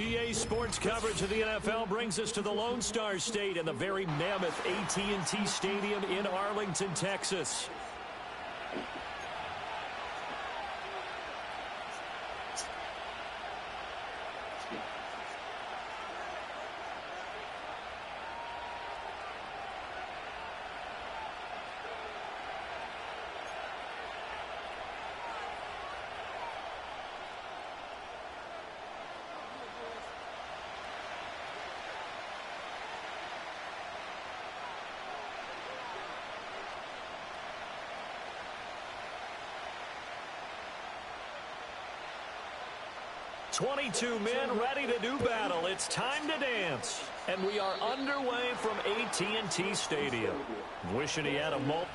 EA Sports coverage of the NFL brings us to the Lone Star State and the very mammoth AT&T Stadium in Arlington, Texas. "22 men ready to do battle. It's time to dance." And we are underway from AT&T Stadium. Wishing he had a moment.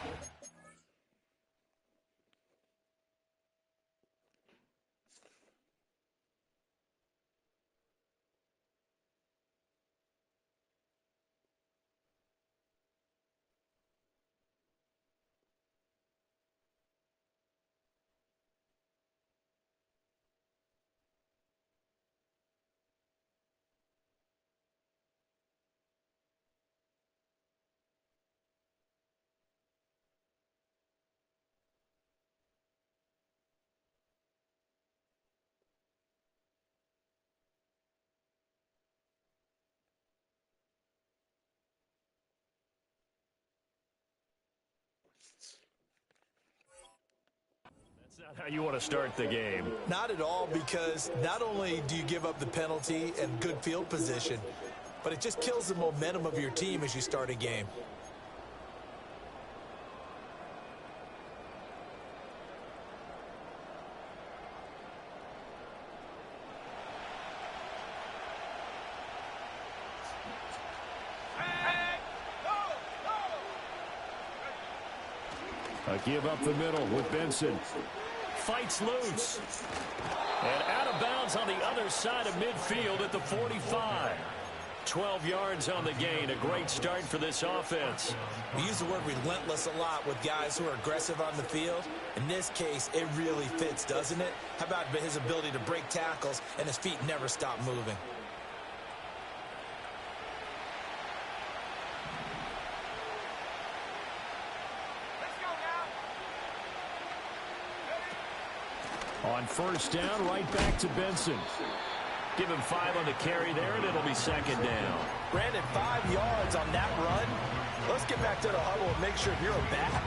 Not how you want to start the game. Not at all, because not only do you give up the penalty and good field position, but it just kills the momentum of your team as you start a game. A give up the middle with Benson. Fights loose. And out of bounds on the other side of midfield at the 45. 12 yards on the gain. A great start for this offense. We use the word relentless a lot with guys who are aggressive on the field. In this case, it really fits, doesn't it? How about his ability to break tackles and his feet never stop moving? On first down, right back to Benson. Give him 5 on the carry there, and it'll be second down. Brandon, 5 yards on that run. Let's get back to the huddle and make sure if you're a back,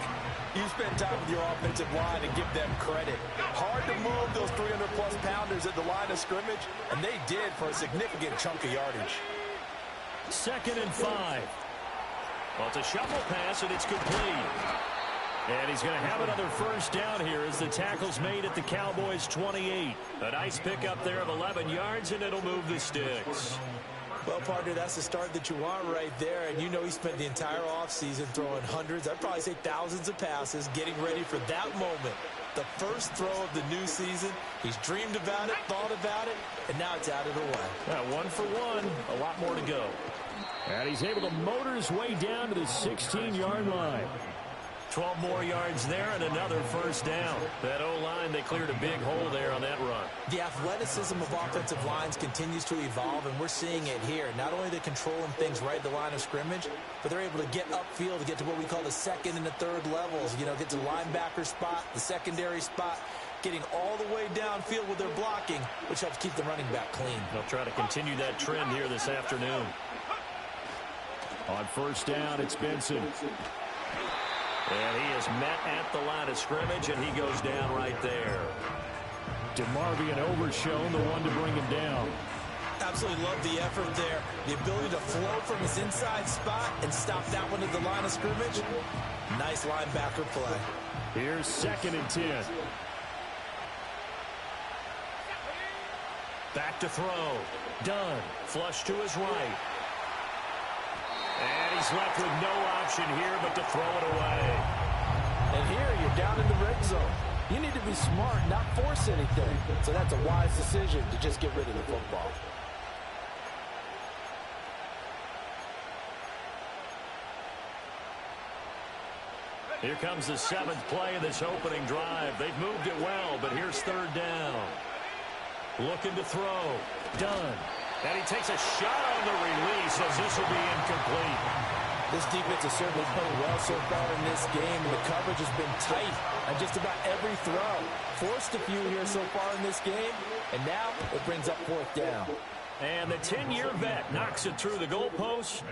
you spend time with your offensive line and give them credit. Hard to move those 300-plus pounders at the line of scrimmage, and they did for a significant chunk of yardage. Second and 5. Well, it's a shuffle pass, and it's complete. And he's going to have another first down here as the tackle's made at the Cowboys' 28. A nice pickup there of 11 yards, and it'll move the sticks. Well, partner, that's the start that you want right there. And you know he spent the entire offseason throwing hundreds, I'd probably say thousands of passes, getting ready for that moment The first throw of the new season. He's dreamed about it, thought about it, and now it's out of the way. Yeah, 1 for 1. A lot more to go. And he's able to motor his way down to the 16-yard line. 12 more yards there and another first down. That O-line, they cleared a big hole there on that run. The athleticism of offensive lines continues to evolve, and we're seeing it here. Not only are they controlling things right at the line of scrimmage, but they're able to get upfield to get to what we call the second and the third levels. You know, get to the linebacker spot, the secondary spot, getting all the way downfield with their blocking, which helps keep the running back clean. They'll try to continue that trend here this afternoon. On first down, it's Benson. And he is met at the line of scrimmage, and he goes down right there. DeMarvion Overshown, the one to bring him down. Absolutely love the effort there. The ability to flow from his inside spot and stop that one at the line of scrimmage. Nice linebacker play. Here's 2nd and 10. Back to throw. Dunn. Flush to his right. And he's left with no option here but to throw it away. And here you're down in the red zone. You need to be smart, not force anything. So that's a wise decision to just get rid of the football. Here comes the 7th play of this opening drive. They've moved it well, but here's 3rd down. Looking to throw. Dunn. And he takes a shot on the release as this will be incomplete. This defense has certainly played well so far in this game, and the coverage has been tight on just about every throw. Forced a few here so far in this game, and now it brings up 4th down. And the 10-year vet knocks it through the goalpost.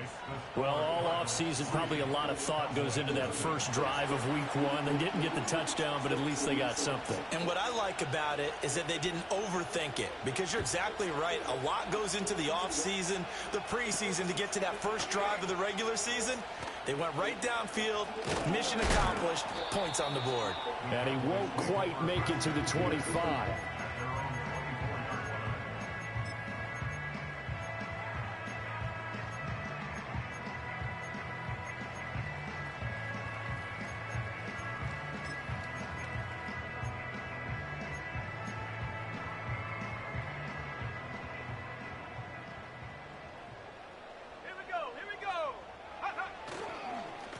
Well, all offseason, probably a lot of thought goes into that first drive of week 1. They didn't get the touchdown, but at least they got something. And what I like about it is that they didn't overthink it, because you're exactly right. A lot goes into the offseason, the preseason, to get to that first drive of the regular season. They went right downfield, mission accomplished, points on the board. And he won't quite make it to the 25.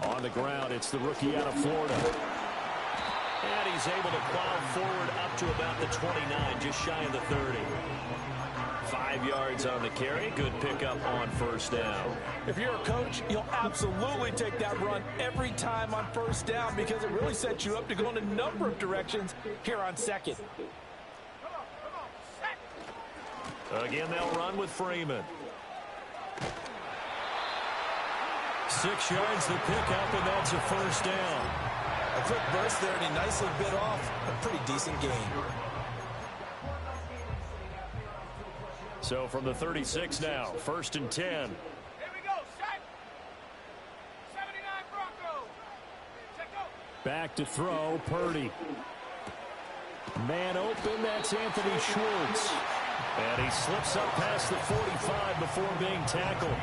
On the ground, it's the rookie out of Florida. And he's able to plow forward up to about the 29, just shy of the 30. 5 yards on the carry. Good pickup on first down. If you're a coach, you'll absolutely take that run every time on first down, because it really sets you up to go in a number of directions here on 2nd. Again, they'll run with Freeman. 6 yards the pickup, and that's a first down. A quick burst there, and he nicely bit off a pretty decent gain. So from the 36 now, 1st and 10. Here we go, set. 79 Broncos. Check out. Back to throw, Purdy. Man open, that's Anthony Schwartz. And he slips up past the 45 before being tackled.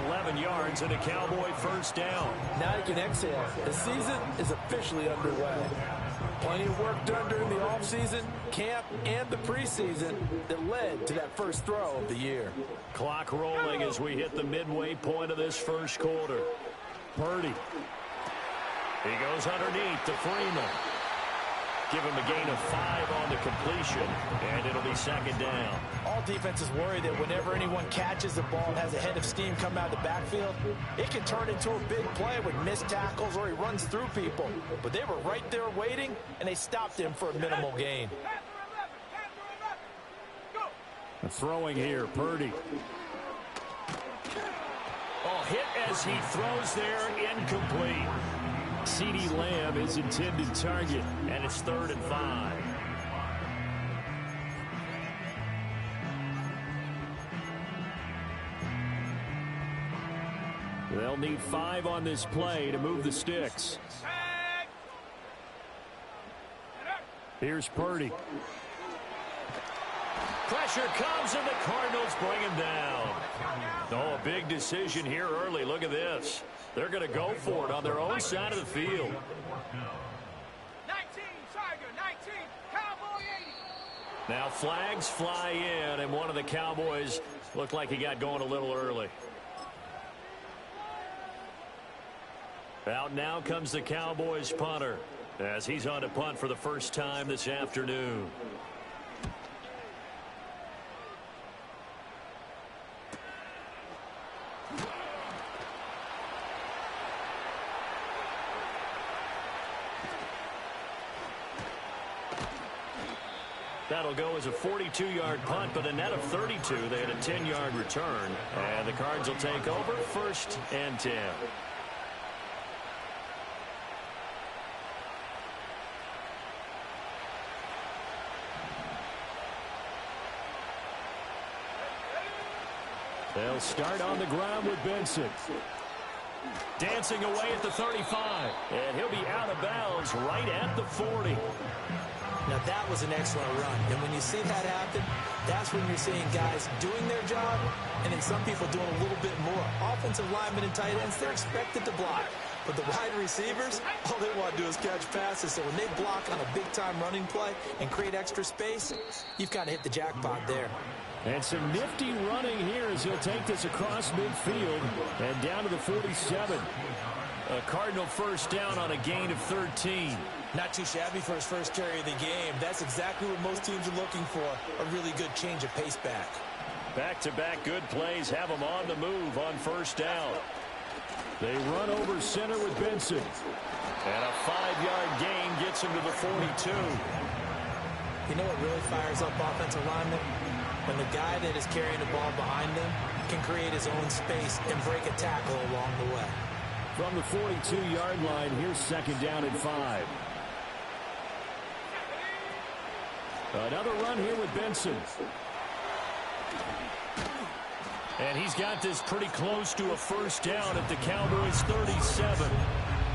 11 yards and a Cowboy first down. Now you can exhale. The season is officially underway. Plenty of work done during the offseason, camp, and the preseason that led to that first throw of the year. Clock rolling as we hit the midway point of this first quarter. Purdy. He goes underneath to Freeman. Give him a gain of 5 on the completion, and it'll be 2nd down. All defenses worry that whenever anyone catches the ball and has a head of steam come out of the backfield, it can turn into a big play with missed tackles or he runs through people. But they were right there waiting, and they stopped him for a minimal gain. Throwing here, Purdy. Oh, hit as he throws there, incomplete. CeeDee Lamb is intended target, and it's 3rd and 5. They'll need 5 on this play to move the sticks. Here's Purdy. Pressure comes, and the Cardinals bring him down. Oh, a big decision here early. Look at this. They're going to go for it on their own side of the field. 19, Tiger, Now flags fly in, and one of the Cowboys looked like he got going a little early. Out now comes the Cowboys punter as he's on to punt for the first time this afternoon. That'll go as a 42-yard punt, but a net of 32. They had a 10-yard return. And the Cards will take over, 1st and 10. They'll start on the ground with Benson. Dancing away at the 35. And he'll be out of bounds right at the 40. Now, that was an excellent run. And when you see that happen, that's when you're seeing guys doing their job and then some people doing a little bit more. Offensive linemen and tight ends, they're expected to block. But the wide receivers, all they want to do is catch passes. So when they block on a big-time running play and create extra space, you've kind of hit the jackpot there. And some nifty running here as he'll take this across midfield and down to the 47. A Cardinal first down on a gain of 13. Not too shabby for his first carry of the game. That's exactly what most teams are looking for, a really good change of pace back. Back-to-back good plays have them on the move on first down. They run over center with Benson. And a 5-yard gain gets him to the 42. You know what really fires up offensive linemen? When the guy that is carrying the ball behind them can create his own space and break a tackle along the way. From the 42-yard line, here's 2nd down and 5. Another run here with Benson. And he's got this pretty close to a first down at the Cowboys' 37.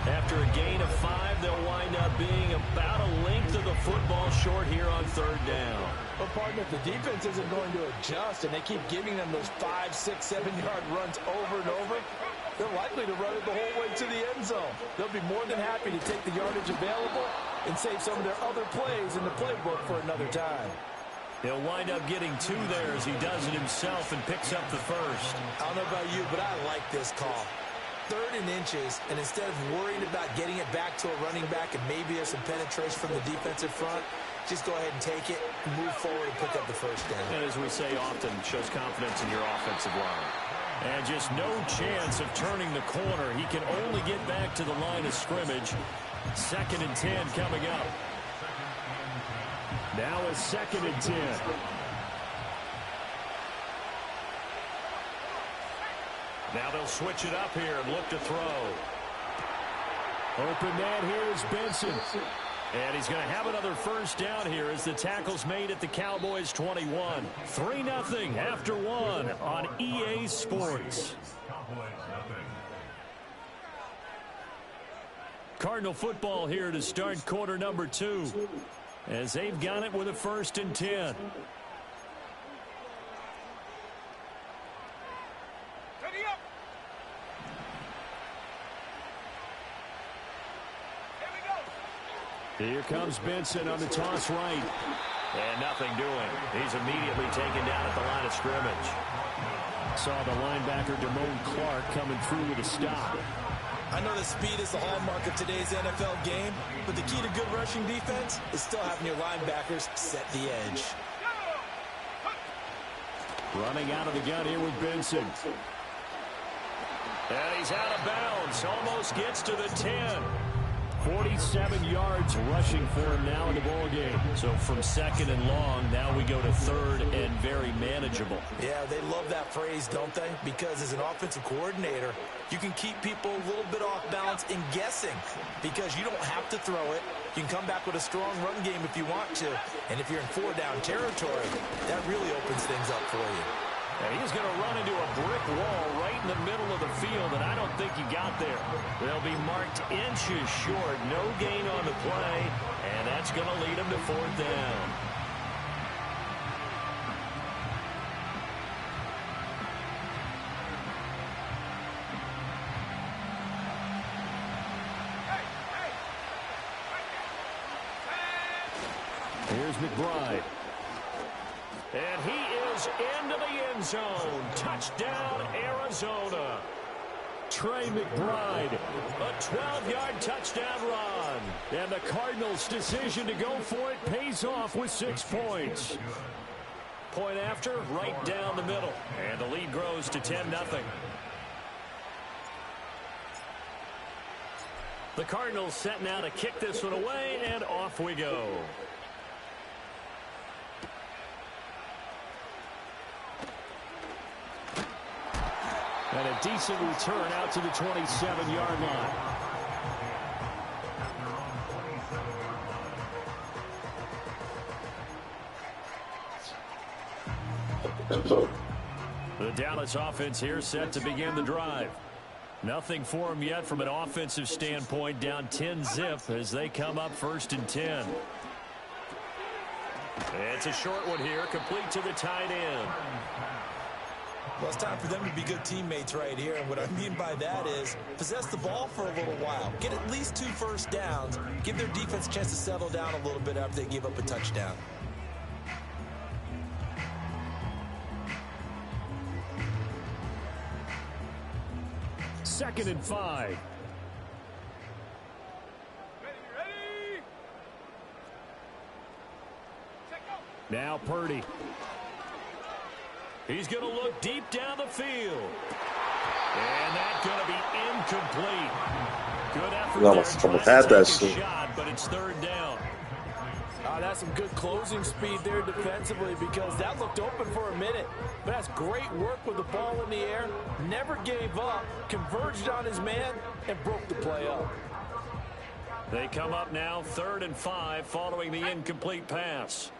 After a gain of 5, they'll wind up being about a length of the football short here on 3rd down. But, partner, if the defense isn't going to adjust and they keep giving them those 5, 6, 7-yard runs over and over, they're likely to run it the whole way to the end zone. They'll be more than happy to take the yardage available and save some of their other plays in the playbook for another time. He'll wind up getting 2 there as he does it himself and picks up the first. I don't know about you, but I like this call. 3rd and inches, and instead of worrying about getting it back to a running back and maybe there's some penetration from the defensive front, just go ahead and take it, move forward, and pick up the first down. And as we say often, shows confidence in your offensive line. And just no chance of turning the corner. He can only get back to the line of scrimmage. 2nd and 10 coming up. Now a 2nd and 10. Now they'll switch it up here and look to throw. Open man here is Benson. And he's going to have another first down here as the tackle's made at the Cowboys' 21. 3-0 after 1 on EA Sports. Cardinal football here to start quarter number 2 as they've got it with a 1st and 10. Here comes Benson on the toss right. And nothing doing. He's immediately taken down at the line of scrimmage. Saw the linebacker Damone Clark coming through with a stop. I know that speed is the hallmark of today's NFL game, but the key to good rushing defense is still having your linebackers set the edge. Running out of the gun here with Benson. And he's out of bounds. Almost gets to the 10. 47 yards rushing for him now in the ballgame. So from 2nd and long, now we go to 3rd and very manageable. Yeah, they love that phrase, don't they? Because as an offensive coordinator, you can keep people a little bit off balance and guessing because you don't have to throw it. You can come back with a strong run game if you want to. And if you're in 4-down territory, that really opens things up for you. And he's going to run into a brick wall right in the middle of the field, and I don't think he got there. They'll be marked inches short. No gain on the play, and that's going to lead him to 4th down. Here's McBride. And he is into the end zone. Touchdown, Arizona. Trey McBride, a 12-yard touchdown run. And the Cardinals' decision to go for it pays off with 6 points. Point after, right down the middle. And the lead grows to 10-0. The Cardinals set now to kick this one away, and off we go. And a decent return out to the 27-yard line. The Dallas offense here set to begin the drive. Nothing for them yet from an offensive standpoint, down 10-zip as they come up 1st and 10. It's a short one here, complete to the tight end. Well, it's time for them to be good teammates right here. And what I mean by that is possess the ball for a little while. Get at least 2 first downs. Give their defense a chance to settle down a little bit after they give up a touchdown. Second and 5. Ready. Check go. Now Purdy. He's going to look deep down the field. And that's going to be incomplete. Good effort there. Trying to take a shot, but it's 3rd down. That's some good closing speed there defensively because that looked open for a minute. But that's great work with the ball in the air. Never gave up, converged on his man, and broke the play up. They come up now 3rd and 5 following the incomplete pass.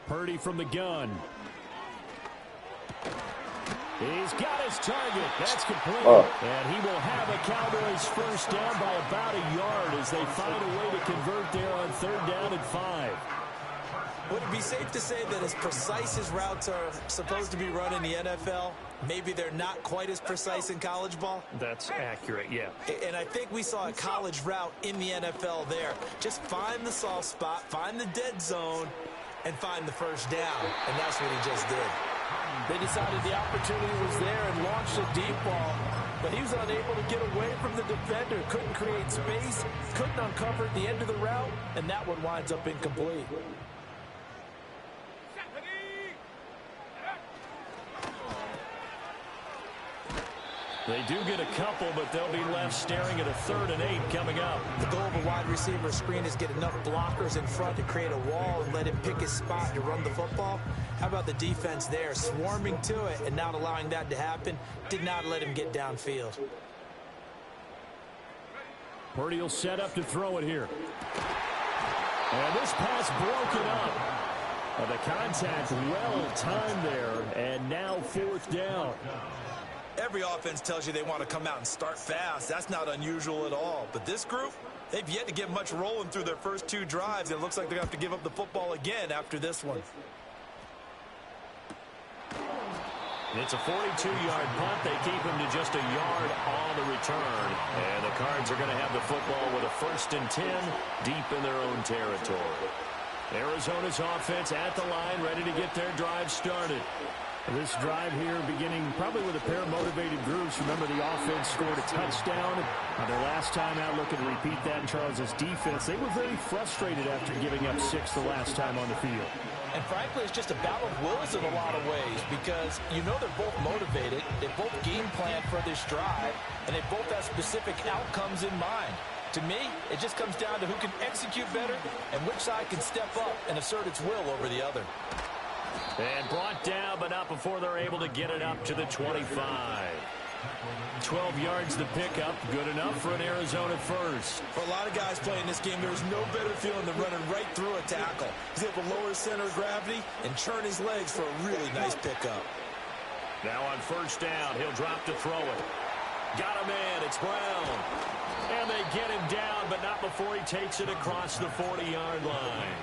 Purdy from the gun. He's got his target. That's complete. And he will have a Cowboys first down by about a yard as they find a way to convert there on 3rd down and 5. Would it be safe to say that as precise as routes are supposed to be run in the NFL, maybe they're not quite as precise in college ball? That's accurate, yeah. And I think we saw a college route in the NFL there. Just find the soft spot, find the dead zone, and find the first down. And that's what he just did. They decided the opportunity was there and launched a deep ball, but he was unable to get away from the defender. Couldn't create space, couldn't uncover at the end of the route, and that one winds up incomplete. They do get a couple, but they'll be left staring at a 3rd and 8 coming up. The goal of a wide receiver screen is get enough blockers in front to create a wall and let him pick his spot to run the football. How about the defense there, swarming to it and not allowing that to happen? Did not let him get downfield. Purdy will set up to throw it here. And this pass broken up. The contact well timed there, and now 4th down. Every offense tells you they want to come out and start fast. That's not unusual at all. But this group, they've yet to get much rolling through their first 2 drives. It looks like they're going to have to give up the football again after this one. It's a 42-yard punt. They keep him to just a yard on the return. And the Cards are going to have the football with a 1st and 10 deep in their own territory. Arizona's offense at the line, ready to get their drive started. This drive here beginning probably with a pair of motivated groups. Remember, the offense scored a touchdown on their last time out, looking to repeat that in Charles's defense. They were very frustrated after giving up 6 the last time on the field. And frankly, it's just a battle of wills in a lot of ways because you know they're both motivated, they both game plan for this drive, and they both have specific outcomes in mind. To me, it just comes down to who can execute better and which side can step up and assert its will over the other. And brought down, but not before they're able to get it up to the 25. 12 yards to pick up. Good enough for an Arizona first. For a lot of guys playing this game, there's no better feeling than running right through a tackle. He's able to lower his center of gravity and churn his legs for a really nice pickup. Now on 1st down, he'll drop to throw it. Got a man. It's Brown. And they get him down, but not before he takes it across the 40-yard line.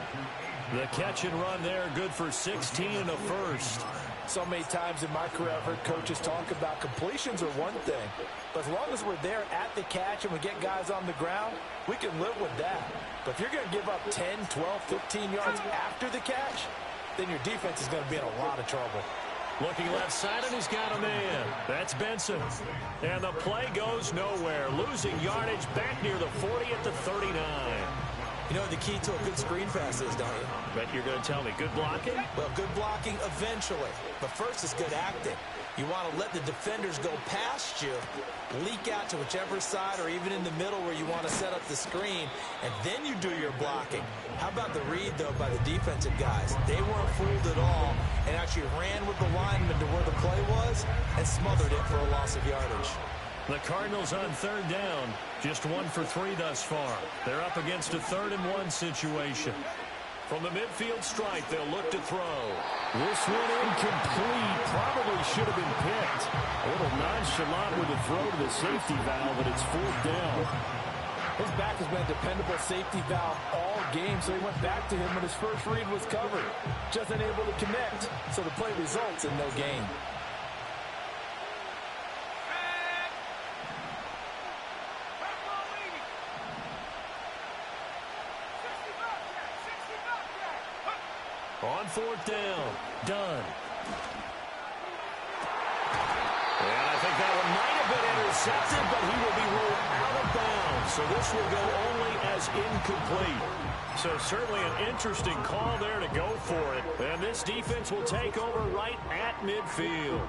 The catch and run there, good for 16 and a first. So many times in my career, I've heard coaches talk about completions are one thing, but as long as we're there at the catch and we get guys on the ground, we can live with that. But if you're going to give up 10, 12, 15 yards after the catch, then your defense is going to be in a lot of trouble. Looking left side, and he's got a man. That's Benson. And the play goes nowhere. Losing yardage back near the 40 at the 39. You know what the key to a good screen pass is, don't you? Bet you're going to tell me good blocking? Well, good blocking eventually. But first is good acting. You want to let the defenders go past you, leak out to whichever side or even in the middle where you want to set up the screen, and then you do your blocking. How about the read, though, by the defensive guys? They weren't fooled at all and actually ran with the lineman to where the play was and smothered it for a loss of yardage. The Cardinals on third down, just 1 for 3 thus far. They're up against a 3rd-and-1 situation. From the midfield stripe, they'll look to throw. This one incomplete. Probably should have been picked. A little nonchalant with a throw to the safety valve, but it's 4th down. His back has been a dependable safety valve all game, so he went back to him when his first read was covered. Just unable to connect, so the play results in no gain. On 4th down, done. And I think that one might have been intercepted, but he will be ruled out of bounds. So this will go only as incomplete. So certainly an interesting call there to go for it. And this defense will take over right at midfield.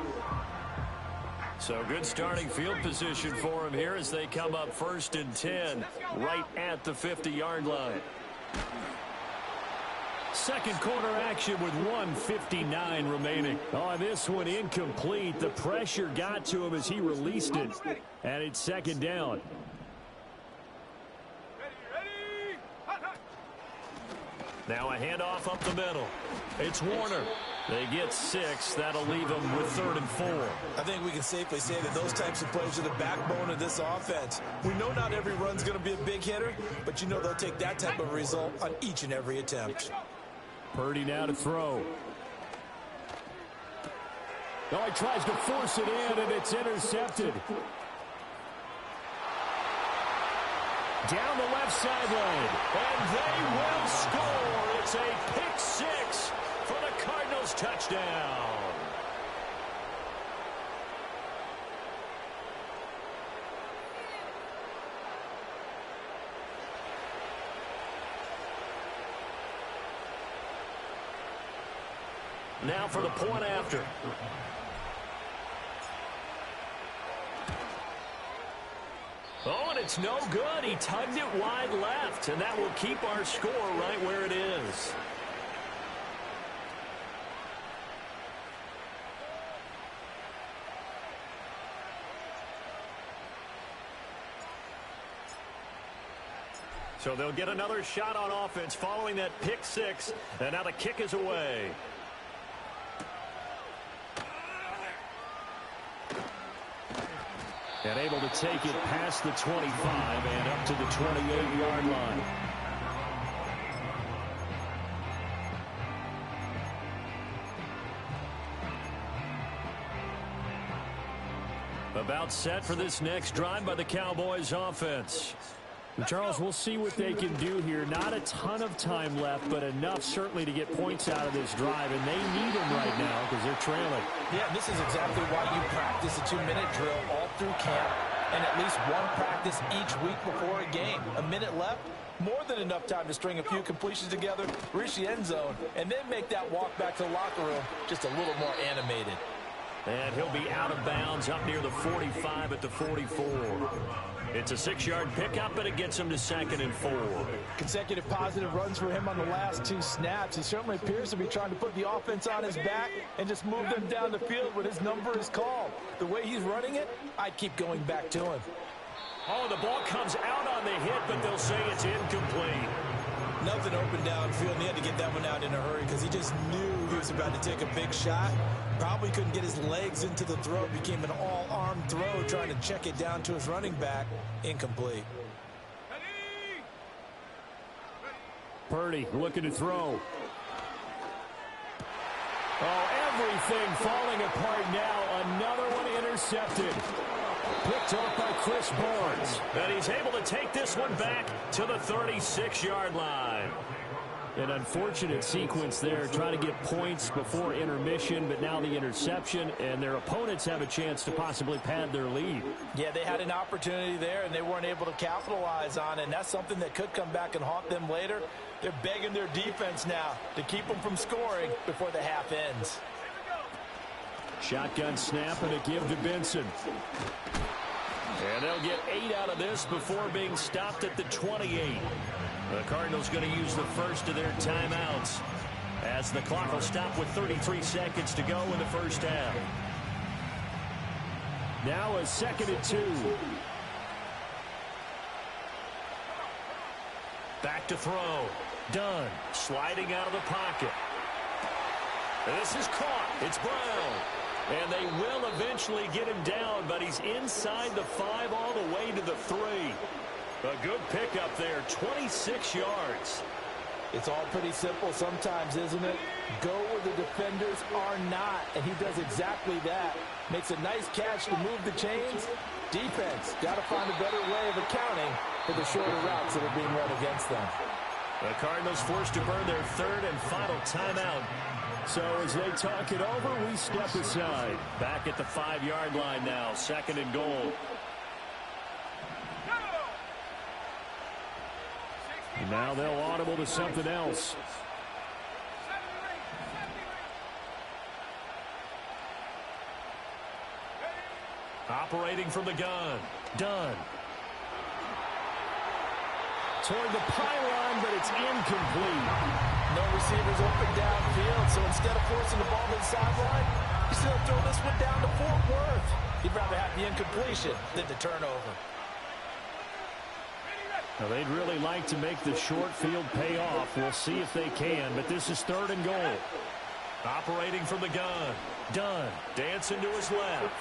So good starting field position for him here as they come up 1st and 10 right at the 50-yard line. Second quarter action with 1:59 remaining. On this one, incomplete. The pressure got to him as he released it. And it's 2nd down. Now a handoff up the middle. It's Warner. They get 6. That'll leave them with 3rd and 4. I think we can safely say that those types of plays are the backbone of this offense. We know not every run's going to be a big hitter, but you know they'll take that type of result on each and every attempt. Purdy now to throw. Oh, he tries to force it in, and it's intercepted. Down the left sideline, and they will score. It's a pick 6 for the Cardinals touchdown. Now for the point after. Oh, and it's no good. He tugged it wide left, and that will keep our score right where it is. So they'll get another shot on offense following that pick 6, and now the kick is away. And able to take it past the 25 and up to the 28-yard line. About set for this next drive by the Cowboys offense. Charles, we'll see what they can do here. Not a ton of time left, but enough certainly to get points out of this drive, and they need them right now because they're trailing. Yeah, this is exactly why you practice a 2-minute drill all through camp and at least one practice each week before a game. A minute left, more than enough time to string a few completions together, reach the end zone, and then make that walk back to the locker room just a little more animated. And he'll be out of bounds up near the 45 at the 44. It's a 6-yard pickup, and it gets him to 2nd and 4. Consecutive positive runs for him on the last 2 snaps. He certainly appears to be trying to put the offense on his back and just move them down the field when his number is called. The way he's running it, I'd keep going back to him. Oh, the ball comes out on the hit, but they'll say it's incomplete. Nothing open downfield, and he had to get that one out in a hurry because he just knew he was about to take a big shot. Probably couldn't get his legs into the throw. It became an all-arm throw, trying to check it down to his running back. Incomplete. Purdy looking to throw. Oh, everything falling apart now. Another one intercepted. Picked off by Chris Barnes. And he's able to take this one back to the 36-yard line. An unfortunate sequence there, trying to get points before intermission, but now the interception, and their opponents have a chance to possibly pad their lead. Yeah, they had an opportunity there, and they weren't able to capitalize on it, and that's something that could come back and haunt them later. They're begging their defense now to keep them from scoring before the half ends. Shotgun snap and a give to Benson. And they'll get 8 out of this before being stopped at the 28. The Cardinals going to use the first of their timeouts as the clock will stop with 33 seconds to go in the first half. Now a 2nd and 2. Back to throw. Dunn sliding out of the pocket. This is caught. It's Brown. And they will eventually get him down, but he's inside the 5 all the way to the 3. A good pickup there, 26 yards. It's all pretty simple sometimes, isn't it? Go where the defenders are not, and he does exactly that. Makes a nice catch to move the chains. Defense, got to find a better way of accounting for the shorter routes that are being run against them. The Cardinals forced to burn their 3rd and final timeout. So as they talk it over, we step aside. Back at the 5-yard line now, 2nd and goal. And now they'll audible to something else. Operating from the gun. Dunn. Toward the pylon, but it's incomplete. No receivers open downfield, so instead of forcing the ball to the sideline, he's going to throw this one down to Fort Worth. He'd rather have the incompletion than the turnover. Now, they'd really like to make the short field pay off. We'll see if they can, but this is 3rd and goal. Operating from the gun. Dunn dancing to his left.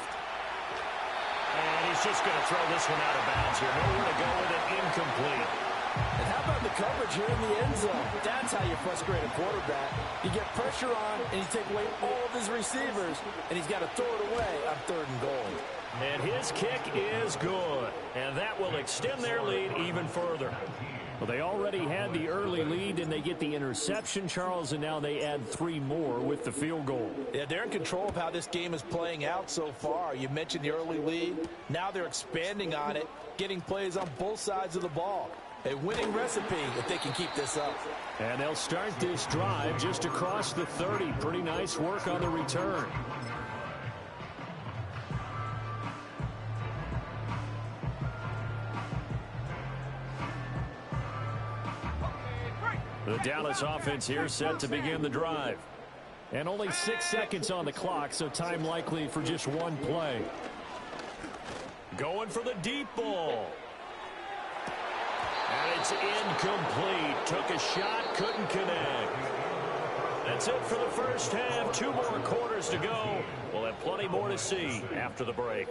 And he's just going to throw this one out of bounds here. Nowhere to go with it, incomplete. And how about the coverage here in the end zone? That's how you frustrate a quarterback. You get pressure on, and you take away all of his receivers, and he's got to throw it away on 3rd and goal. And his kick is good. And that will extend their lead even further. Well, they already had the early lead, and they get the interception, Charles, and now they add 3 more with the field goal. Yeah, they're in control of how this game is playing out so far. You mentioned the early lead. Now they're expanding on it, getting plays on both sides of the ball. A winning recipe if they can keep this up. And they'll start this drive just across the 30. Pretty nice work on the return. The Dallas offense here set to begin the drive. And only 6 seconds on the clock, so time likely for just one play. Going for the deep ball. And it's incomplete. Took a shot, couldn't connect. That's it for the first half. 2 more quarters to go. We'll have plenty more to see after the break.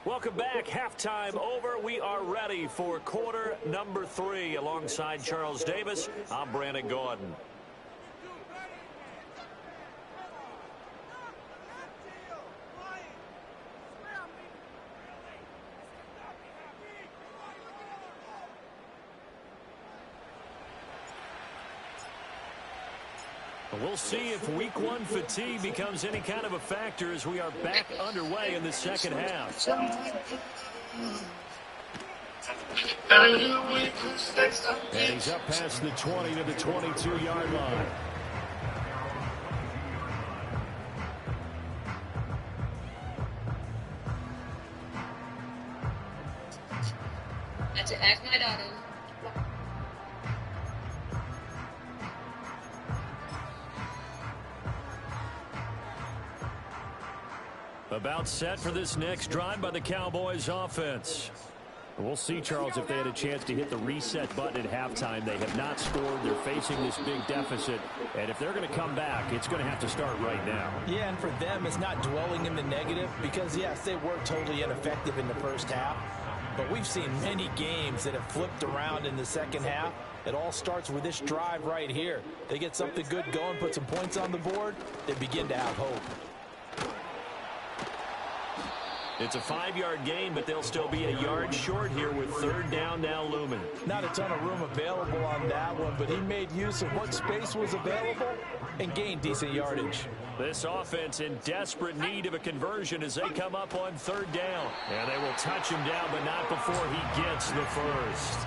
Welcome back. Halftime over. We are ready for quarter number 3. Alongside Charles Davis, I'm Brandon Gordon. We'll see if week 1 fatigue becomes any kind of a factor as we are back underway in the second half. And he's up past the 20 to the 22-yard line. Had to act my daughter. About set for this next drive by the Cowboys offense. We'll see, Charles, if they had a chance to hit the reset button at halftime. They have not scored. They're facing this big deficit. And if they're going to come back, it's going to have to start right now. Yeah, and for them, it's not dwelling in the negative because, yes, they were totally ineffective in the first half. But we've seen many games that have flipped around in the second half. It all starts with this drive right here. They get something good going, put some points on the board, they begin to have hope. It's a 5-yard gain, but they'll still be a yard short here with third down now looming. Not a ton of room available on that one, but he made use of what space was available and gained decent yardage. This offense in desperate need of a conversion as they come up on third down. And they will touch him down, but not before he gets the first.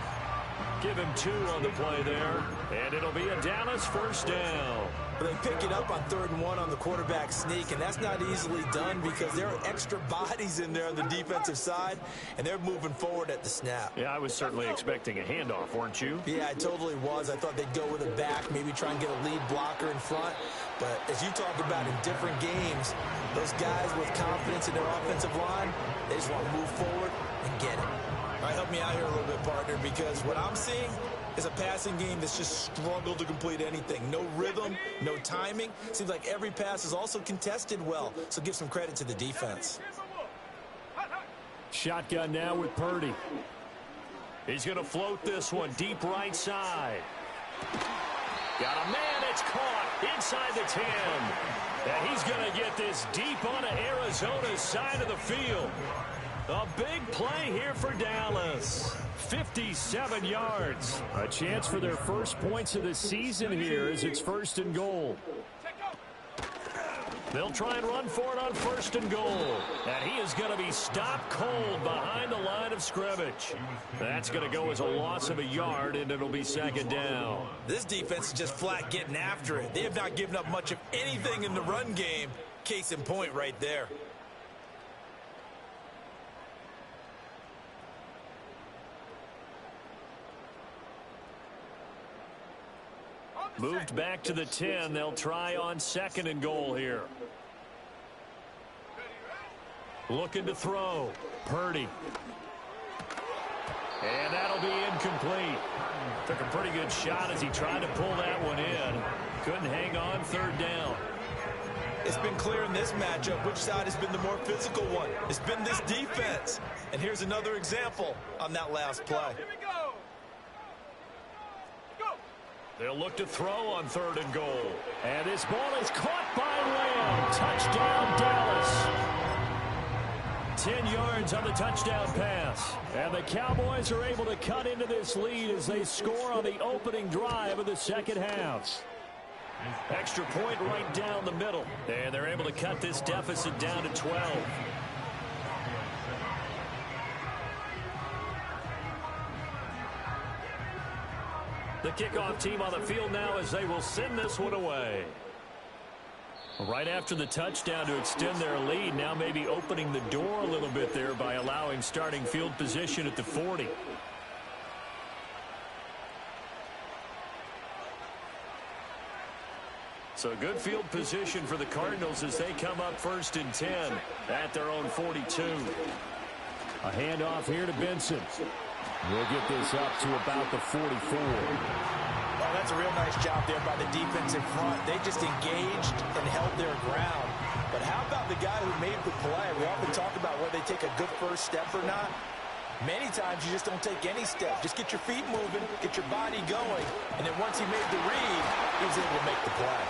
Give him 2 on the play there, and it'll be a Dallas first down. They pick it up on 3rd and 1 on the quarterback sneak, and that's not easily done because there are extra bodies in there on the defensive side, and they're moving forward at the snap. Yeah, I was certainly expecting a handoff, weren't you? Yeah, I totally was. I thought they'd go with a back, maybe try and get a lead blocker in front. But as you talked about in different games, those guys with confidence in their offensive line, they just want to move forward and get it. All right, help me out here a little bit, partner, because what I'm seeing is a passing game that's just struggled to complete anything. No rhythm, no timing. Seems like every pass is also contested well, so give some credit to the defense. Shotgun now with Purdy. He's going to float this one deep right side. Got a man, it's caught inside the 10. And he's going to get this deep onto Arizona's side of the field. A big play here for Dallas. 57 yards. A chance for their first points of the season here as it's 1st and goal. They'll try and run for it on 1st and goal. And he is going to be stopped cold behind the line of scrimmage. That's going to go as a loss of a yard, and it'll be 2nd down. This defense is just flat getting after it. They have not given up much of anything in the run game. Case in point right there. Moved back to the 10. They'll try on 2nd and goal here. Looking to throw. Purdy. And that'll be incomplete. Took a pretty good shot as he tried to pull that one in. Couldn't hang on 3rd down. It's been clear in this matchup which side has been the more physical one. It's been this defense. And here's another example on that last play. They'll look to throw on 3rd and goal. And this ball is caught by Lamb. Touchdown, Dallas. 10 yards on the touchdown pass. And the Cowboys are able to cut into this lead as they score on the opening drive of the second half. Extra point right down the middle. And they're able to cut this deficit down to 12. The kickoff team on the field now as they will send this one away. Right after the touchdown to extend their lead, now maybe opening the door a little bit there by allowing starting field position at the 40. So good field position for the Cardinals as they come up 1st and 10 at their own 42. A handoff here to Benson. We'll get this up to about the 44. Well, that's a real nice job there by the defensive front. They just engaged and held their ground. But how about the guy who made the play? We often talk about whether they take a good first step or not. Many times you just don't take any step. Just get your feet moving, get your body going, and then once he made the read, he was able to make the play.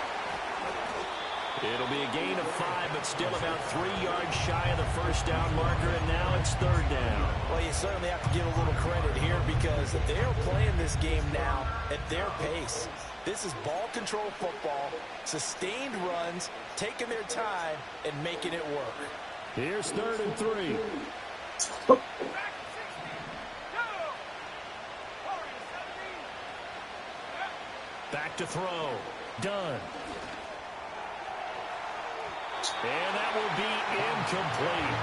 It'll be a gain of 5, but still about 3 yards shy of the first down marker, and now it's 3rd down. Well, you certainly have to give a little credit here because they're playing this game now at their pace. This is ball control football, sustained runs, taking their time, and making it work. Here's 3rd and 3. Back to throw. Done. And that will be incomplete.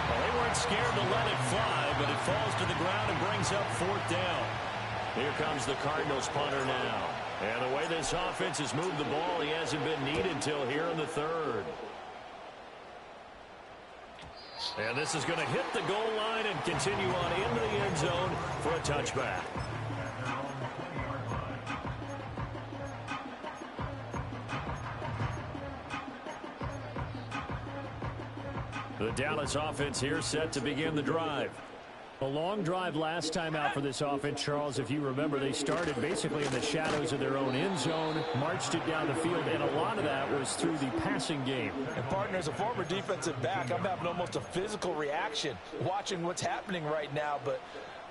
Well, they weren't scared to let it fly, but it falls to the ground and brings up 4th down. Here comes the Cardinals punter now. And the way this offense has moved the ball, he hasn't been needed until here in the 3rd. And this is going to hit the goal line and continue on into the end zone for a touchback. The Dallas offense here set to begin the drive. A long drive last time out for this offense, Charles. If you remember, they started basically in the shadows of their own end zone, marched it down the field, and a lot of that was through the passing game. And, partner, as a former defensive back, I'm having almost a physical reaction watching what's happening right now. But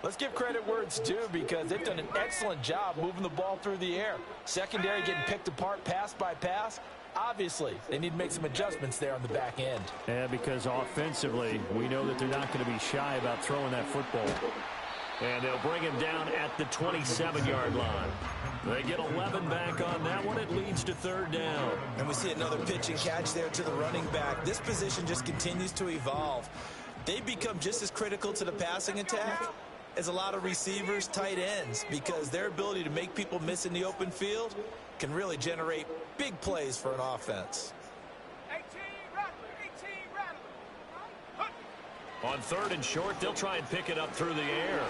let's give credit where it's due, because they've done an excellent job moving the ball through the air. Secondary getting picked apart pass by pass. Obviously, they need to make some adjustments there on the back end. Yeah, because offensively, we know that they're not going to be shy about throwing that football. And they'll bring him down at the 27-yard line. They get 11 back on that one. It leads to third down. And we see another pitch and catch there to the running back. This position just continues to evolve. They become just as critical to the passing attack as a lot of receivers, tight ends, because their ability to make people miss in the open field can really generate big plays for an offense. 18 Rattler. On third and short, they'll try and pick it up through the air.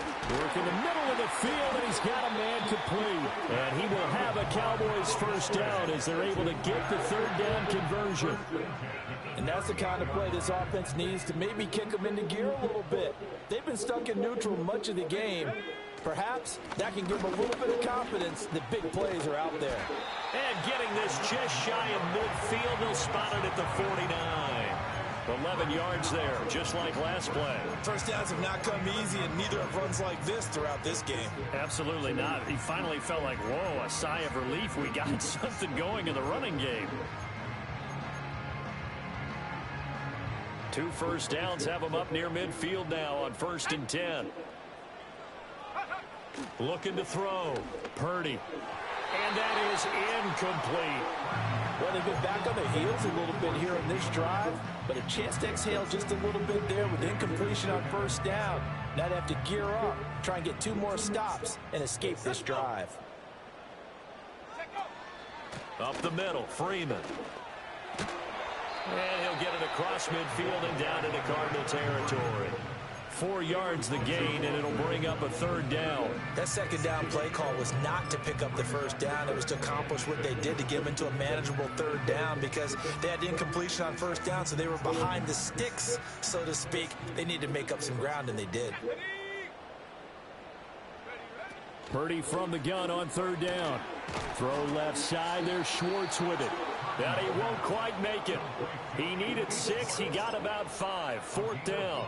Work in the middle of the field, and he's got a man complete. And he will have a Cowboys first down as they're able to get the third down conversion. And that's the kind of play this offense needs to maybe kick them into gear a little bit. They've been stuck in neutral much of the game. Perhaps that can give them a little bit of confidence that big plays are out there. And getting this just shy of midfield, they'll spot it at the 49. 11 yards there, just like last play. First downs have not come easy, and neither have runs like this throughout this game. Absolutely not. He finally felt like, whoa, a sigh of relief. We got something going in the running game. 2 first downs have them up near midfield now on 1st and 10. Looking to throw. Purdy. And that is incomplete. Well, they've been back on their heels a little bit here on this drive, but a chance to exhale just a little bit there with incompletion on first down. Now they have to gear up, try and get 2 more stops, and escape this drive. Up the middle, Freeman. And he'll get it across midfield and down into Cardinal territory. 4 yards the gain, and it'll bring up a third down. That second down play call was not to pick up the first down. It was to accomplish what they did, to get them into a manageable third down, because they had incompletion on first down, so they were behind the sticks, so to speak. They needed to make up some ground, and they did. Purdy from the gun on third down. Throw left side. There's Schwartz with it. That he won't quite make it. He needed 6. He got about 5. 4th down.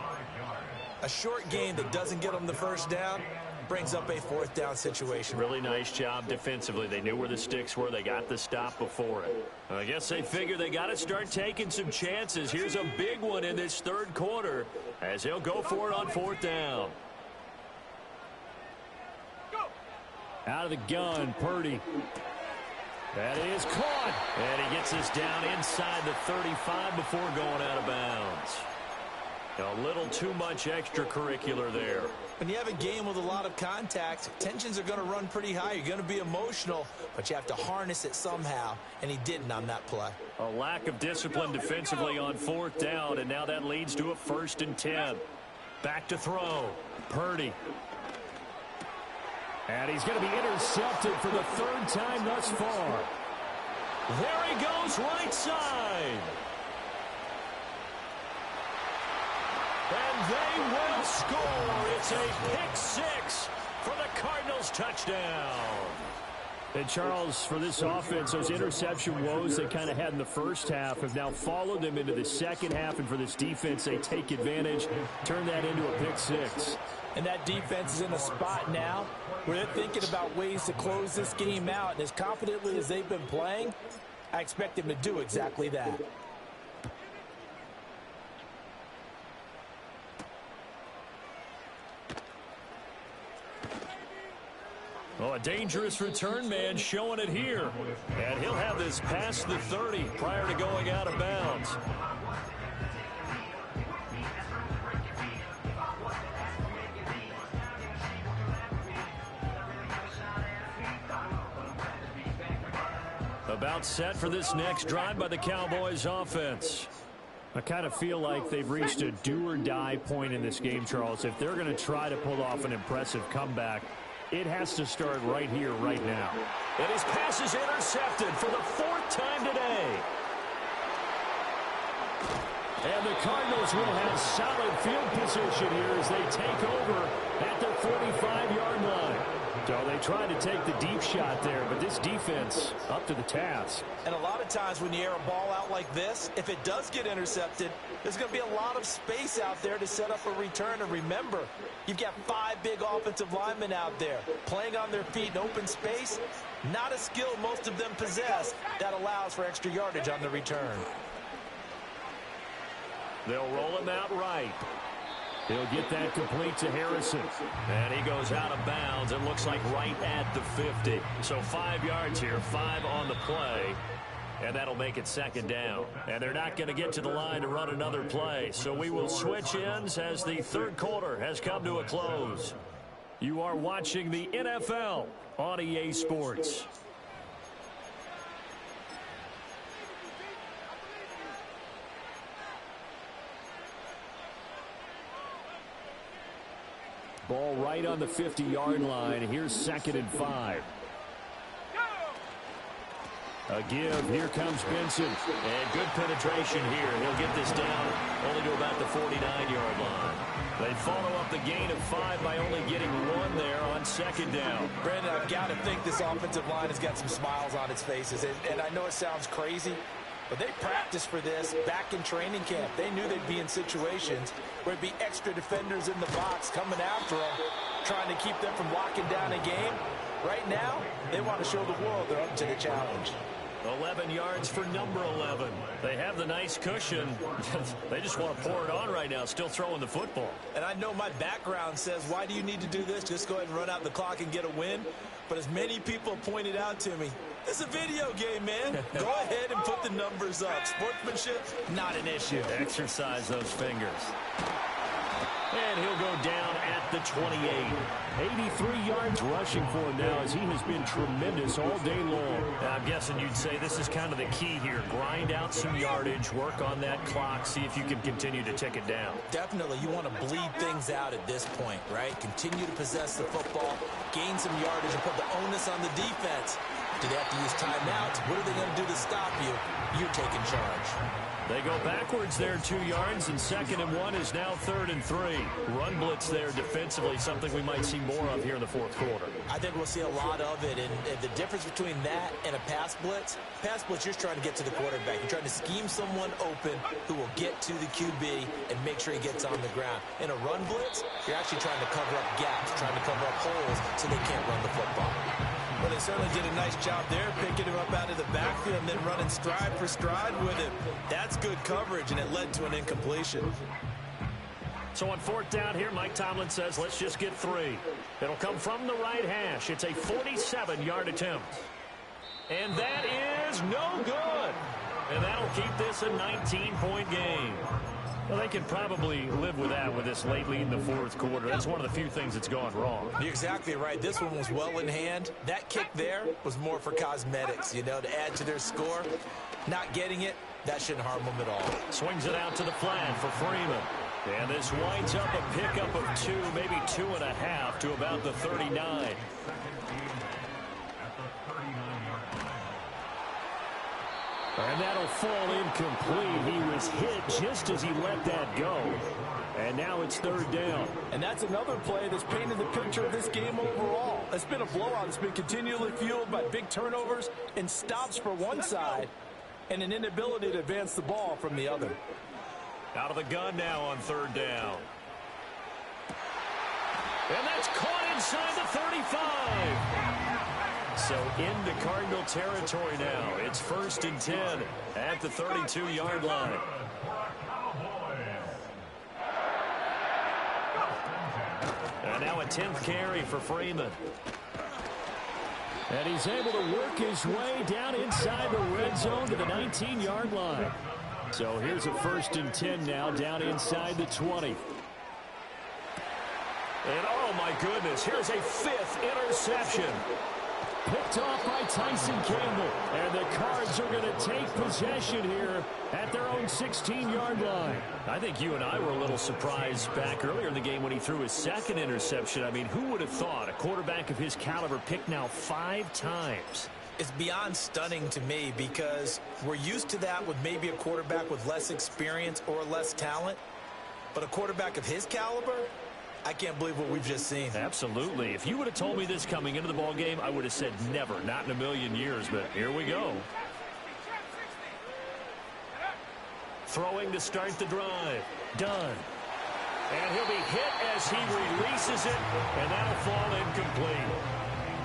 A short gain that doesn't get them the first down brings up a 4th down situation. Really nice job defensively. They knew where the sticks were. They got the stop before it. I guess they figure they got to start taking some chances. Here's a big one in this third quarter as he'll go for it on 4th down. Out of the gun, Purdy. That is caught. And he gets this down inside the 35 before going out of bounds. A little too much extracurricular there. When you have a game with a lot of contact, tensions are going to run pretty high. You're going to be emotional, but you have to harness it somehow, and he didn't on that play. A lack of discipline defensively on 4th down, and now that leads to a 1st and 10. Back to throw. Purdy. And he's going to be intercepted for the 3rd time thus far. There he goes, right side. And they will score. It's a pick 6 for the Cardinals touchdown. And Charles, for this offense, those interception woes they kind of had in the first half have now followed them into the second half. And for this defense, they take advantage, turn that into a pick 6. And that defense is in a spot now where they're thinking about ways to close this game out. And as confidently as they've been playing, I expect them to do exactly that. Oh, a dangerous return man showing it here. And he'll have this past the 30 prior to going out of bounds. About set for this next drive by the Cowboys offense. I kind of feel like they've reached a do-or-die point in this game, Charles. If they're going to try to pull off an impressive comeback, it has to start right here, right now. And his pass is intercepted for the 4th time today. And the Cardinals will have solid field position here as they take over at their 45-yard line. So they tried to take the deep shot there, but this defense up to the task. And a lot of times when you air a ball out like this, if it does get intercepted, there's going to be a lot of space out there to set up a return. And remember, you've got 5 big offensive linemen out there playing on their feet in open space. Not a skill most of them possess that allows for extra yardage on the return. They'll roll him out right. He'll get that complete to Harrison. And he goes out of bounds. It looks like right at the 50. So 5 yards here, 5 on the play. And that'll make it 2nd down. And they're not going to get to the line to run another play. So we will switch ends as the 3rd quarter has come to a close. You are watching the NFL on EA Sports. Ball right on the 50-yard line. Here's 2nd and 5. A give. Here comes Benson. And good penetration here. He'll get this down only to about the 49-yard line. They follow up the gain of 5 by only getting 1 there on 2nd down. Brandon, I've got to think this offensive line has got some smiles on its faces. And I know it sounds crazy, but they practiced for this back in training camp. They knew they'd be in situations where it'd be extra defenders in the box coming after them, trying to keep them from locking down a game. Right now, they want to show the world they're up to the challenge. 11 yards for number 11. They have the nice cushion. They just want to pour it on right now, still throwing the football. And I know my background says, why do you need to do this? Just go ahead and run out the clock and get a win. But as many people pointed out to me, it's a video game, man. Go ahead and put the numbers up. Sportsmanship, not an issue. Exercise those fingers. And he'll go down at the 28. 83 yards rushing for him now as he has been tremendous all day long. I'm guessing you'd say this is kind of the key here. Grind out some yardage, work on that clock, see if you can continue to tick it down. Definitely. You want to bleed things out at this point, right? Continue to possess the football, gain some yardage, and put the onus on the defense. Do they have to use timeouts? What are they going to do to stop you? You're taking charge. They go backwards there 2 yards, and 2nd and 1 is now 3rd and 3. Run blitz there defensively, something we might see more of here in the 4th quarter. I think we'll see a lot of it, and the difference between that and a pass blitz, you're just trying to get to the quarterback. You're trying to scheme someone open who will get to the QB and make sure he gets on the ground. In a run blitz, you're actually trying to cover up gaps, trying to cover up holes so they can't run the football. Well, they certainly did a nice job there, picking him up out of the backfield and then running stride for stride with him. That's good coverage, and it led to an incompletion. So on 4th down here, Mike Tomlin says, let's just get 3. It'll come from the right hash. It's a 47-yard attempt. And that is no good. And that'll keep this a 19-point game. Well, they can probably live with that with this lately in the 4th quarter. That's one of the few things that's gone wrong. You're exactly right. This one was well in hand. That kick there was more for cosmetics, to add to their score. Not getting it, that shouldn't harm them at all. Swings it out to the flat for Freeman. And this winds up a pickup of 2, maybe 2.5 to about the 39. And that'll fall incomplete. He was hit just as he let that go. And now it's 3rd down. And that's another play that's painted the picture of this game overall. It's been a blowout. It's been continually fueled by big turnovers and stops for one side and an inability to advance the ball from the other. Out of the gun now on 3rd down. And that's caught inside the 35. So into Cardinal territory now. It's 1st and 10 at the 32-yard line. And now a 10th carry for Freeman. And he's able to work his way down inside the red zone to the 19-yard line. So here's a 1st and 10 now down inside the 20. And oh my goodness, here's a 5th interception. Picked off by Tyson Campbell. And the Cards are going to take possession here at their own 16-yard line. I think you and I were a little surprised back earlier in the game when he threw his second interception. I mean, who would have thought a quarterback of his caliber picked now 5 times? It's beyond stunning to me because we're used to that with maybe a quarterback with less experience or less talent. But a quarterback of his caliber, I can't believe what we've just seen. Absolutely. If you would have told me this coming into the ball game, I would have said never, not in a million years. But here we go. Throwing to start the drive. Done. And he'll be hit as he releases it, and that'll fall incomplete.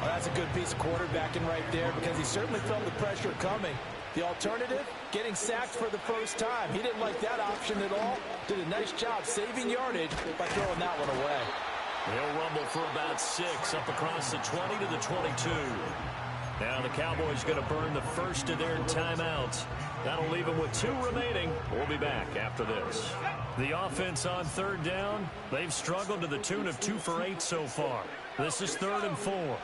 Well, that's a good piece of quarterbacking right there because he certainly felt the pressure coming. The alternative, getting sacked for the first time. He didn't like that option at all. Did a nice job saving yardage by throwing that one away. They'll rumble for about 6 up across the 20 to the 22. Now the Cowboys going to burn the first of their timeouts. That'll leave them with 2 remaining. We'll be back after this. The offense on third down, they've struggled to the tune of 2 for 8 so far. This is 3rd and 4.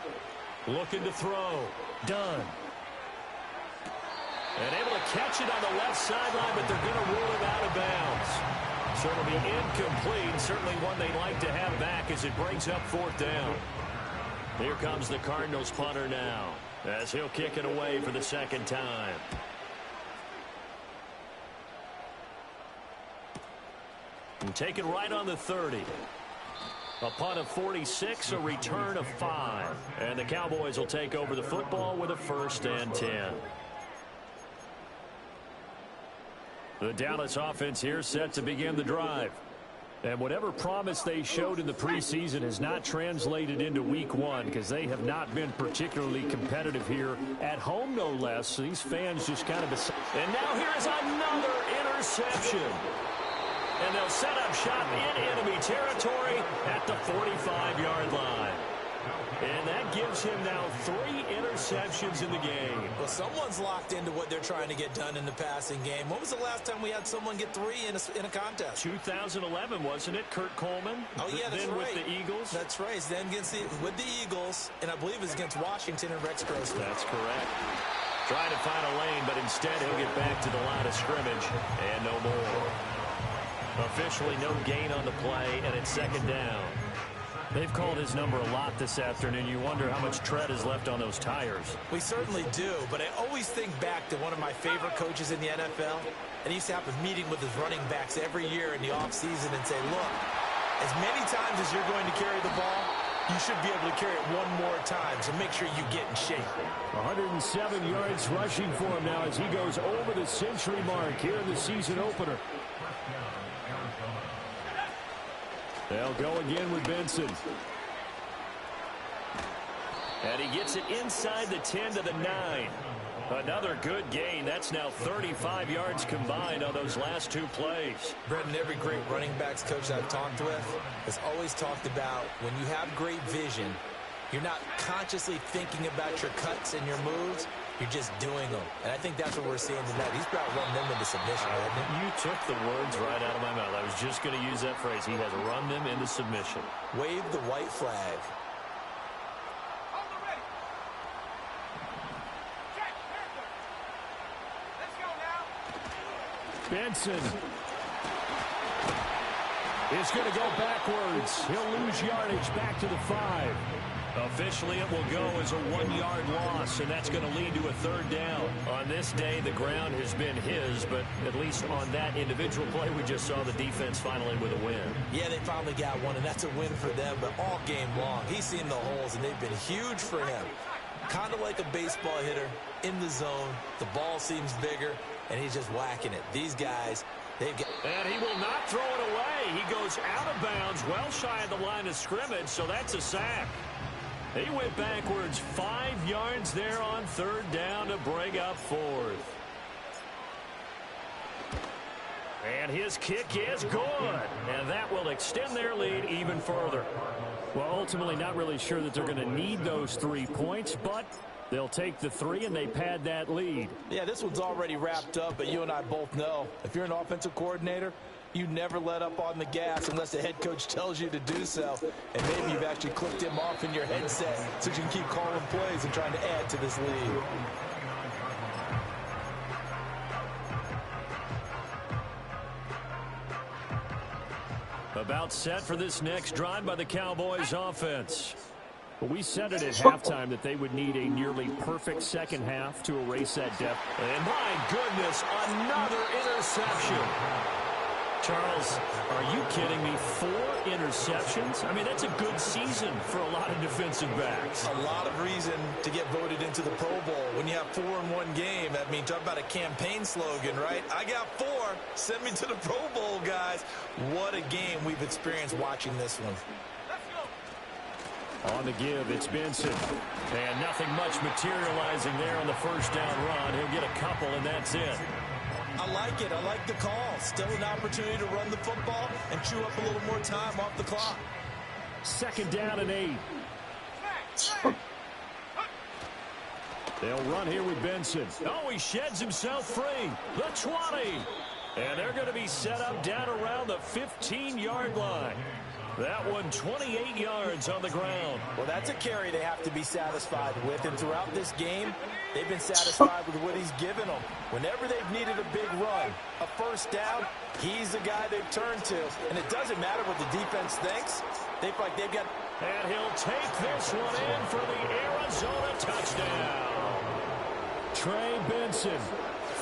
Looking to throw. Done. And able to catch it on the left sideline, but they're going to rule it out of bounds. So it'll be incomplete. Certainly one they'd like to have back as it brings up 4th down. Here comes the Cardinals punter now, as he'll kick it away for the 2nd time. And take it right on the 30. A punt of 46, a return of 5. And the Cowboys will take over the football with a 1st and 10. The Dallas offense here set to begin the drive. And whatever promise they showed in the preseason has not translated into week 1 because they have not been particularly competitive here at home, no less. So these fans just kind of... And now here is another interception. And they'll set up shop in enemy territory at the 45-yard line. And that gives him now 3 interceptions in the game. Well, someone's locked into what they're trying to get done in the passing game. When was the last time we had someone get 3 in a contest? 2011, wasn't it? Kurt Coleman? Oh, yeah, that's then right. With the Eagles? That's right. Then with the Eagles, and I believe it's against Washington and Rex Grossman. That's correct. Trying to find a lane, but instead he'll get back to the line of scrimmage, and no more. Officially no gain on the play, and it's 2nd down. They've called his number a lot this afternoon. You wonder how much tread is left on those tires. We certainly do, but I always think back to one of my favorite coaches in the NFL, and he used to have a meeting with his running backs every year in the offseason and say, look, as many times as you're going to carry the ball, you should be able to carry it one more time, so make sure you get in shape. 107 yards rushing for him now as he goes over the century mark here in the season opener. They'll go again with Benson. And he gets it inside the 10 to the 9. Another good gain. That's now 35 yards combined on those last 2 plays. Brendan, every great running backs coach I've talked with has always talked about when you have great vision, you're not consciously thinking about your cuts and your moves. You're just doing them. And I think that's what we're seeing tonight. He's about run them into submission, hasn't he? You took the words right out of my mouth. I was just going to use that phrase. He has run them into submission. Wave the white flag. Hold the ready. Check, careful. Let's go now. Benson is going to go backwards. He'll lose yardage back to the 5. Officially, it will go as a 1-yard loss, and that's going to lead to a 3rd down. On this day, the ground has been his, but at least on that individual play, we just saw the defense finally with a win. Yeah, they finally got one, and that's a win for them, but all game long, he's seen the holes, and they've been huge for him. Kind of like a baseball hitter in the zone. The ball seems bigger, and he's just whacking it. These guys, they've got... And he will not throw it away. He goes out of bounds, well shy of the line of scrimmage, so that's a sack. He went backwards 5 yards there on 3rd down to bring up 4th. And his kick is good. And that will extend their lead even further. Well, ultimately not really sure that they're going to need those 3 points, but they'll take the 3 and they pad that lead. Yeah, this one's already wrapped up, but you and I both know if you're an offensive coordinator, You never let up on the gas unless the head coach tells you to do so. And maybe you've actually clicked him off in your headset so you can keep calling plays and trying to add to this lead. About set for this next drive by the Cowboys offense. Well, we said it at halftime that they would need a nearly perfect second half to erase that deficit. And my goodness, another interception. Charles, are you kidding me? 4 interceptions? I mean, that's a good season for a lot of defensive backs. A lot of reason to get voted into the Pro Bowl. When you have 4 in one game, I mean, talk about a campaign slogan, right? I got 4. Send me to the Pro Bowl, guys. What a game we've experienced watching this one. On the give, it's Benson. And nothing much materializing there on the first down run. He'll get a couple, and that's it. I like it. I like the call. Still an opportunity to run the football and chew up a little more time off the clock. Second down and 8. They'll run here with Benson. Oh, he sheds himself free. The 20. And they're going to be set up down around the 15-yard line. That one 28 yards on the ground. Well, that's a carry they have to be satisfied with. And throughout this game, they've been satisfied with what he's given them. Whenever they've needed a big run, a first down, he's the guy they've turned to. And it doesn't matter what the defense thinks. They feel like they've got... And he'll take this one in for the Arizona touchdown. Trey Benson.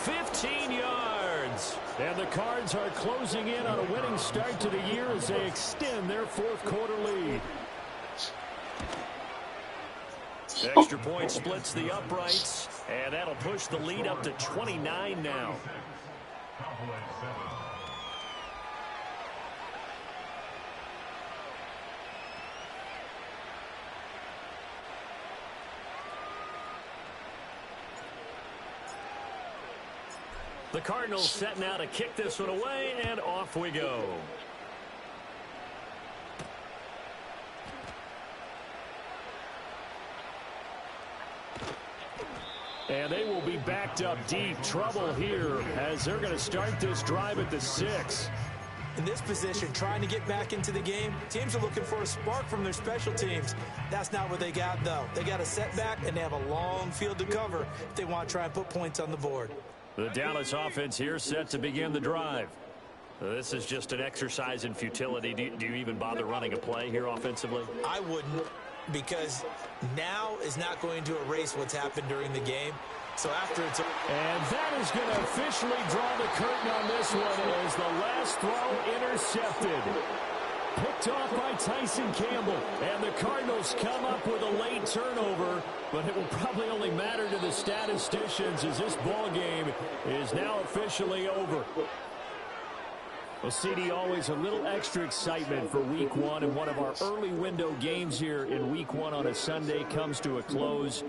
15 yards. And the Cards are closing in on a winning start to the year as they extend their fourth quarter lead. Extra point splits the uprights, and that'll push the lead up to 29 now. The Cardinals set now to kick this one away, and off we go. And they will be backed up deep. Trouble here as they're going to start this drive at the 6. In this position, trying to get back into the game, teams are looking for a spark from their special teams. That's not what they got, though. They got a setback, and they have a long field to cover if they want to try and put points on the board. The Dallas offense here set to begin the drive. This is just an exercise in futility. Do you even bother running a play here offensively? I wouldn't, because now is not going to erase what's happened during the game. So after it's... And that is going to officially draw the curtain on this one as the last throw intercepted. Picked off by Tyson Campbell. And the Cardinals come up with a late turnover, but it will probably only matter to the statisticians as this ball game is now officially over. Well, CD, always a little extra excitement for Week 1, and one of our early window games here in Week 1 on a Sunday comes to a close.